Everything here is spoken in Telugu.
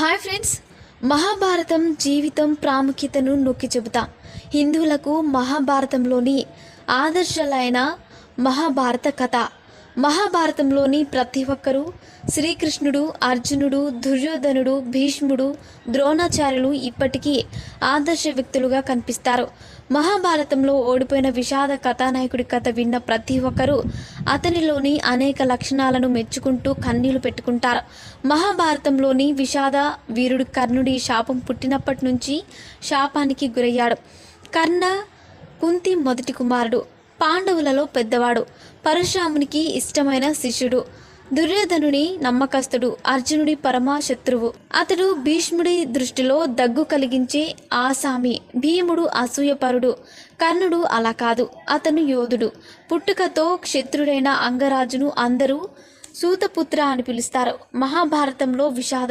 హాయ్ ఫ్రెండ్స్, మహాభారతం జీవితం ప్రాముఖ్యతను నొక్కి చెబుతా. హిందువులకు మహాభారతంలోని ఆదర్శాలైన మహాభారత కథ. మహాభారతంలోని ప్రతి ఒక్కరూ శ్రీకృష్ణుడు, అర్జునుడు, దుర్యోధనుడు, భీష్ముడు, ద్రోణాచార్యులు ఇప్పటికీ ఆదర్శ వ్యక్తులుగా కనిపిస్తారు. మహాభారతంలో ఓడిపోయిన విషాద కథానాయకుడి కథ విన్న ప్రతి ఒక్కరూ అతనిలోని అనేక లక్షణాలను మెచ్చుకుంటూ కన్నీళ్లు పెట్టుకుంటారు. మహాభారతంలోని విషాద వీరుడు కర్ణుడి శాపం పుట్టినప్పటి నుంచి శాపానికి గురయ్యాడు. కర్ణ కుంతి మొదటి కుమారుడు, పాండవులలో పెద్దవాడు, పరశురామునికి ఇష్టమైన శిష్యుడు, దుర్యోధనుని నమ్మకస్తుడు, అర్జునుడి పరమ శత్రువు. అతడు భీష్ముడి దృష్టిలో దగ్గు కలిగించే ఆసామి. భీముడు అసూయపరుడు, కర్ణుడు అలా కాదు, అతను యోధుడు. పుట్టుకతో క్షత్రుడైన అంగరాజును అందరూ సూతపుత్ర అని పిలుస్తారు. మహాభారతంలో విషాద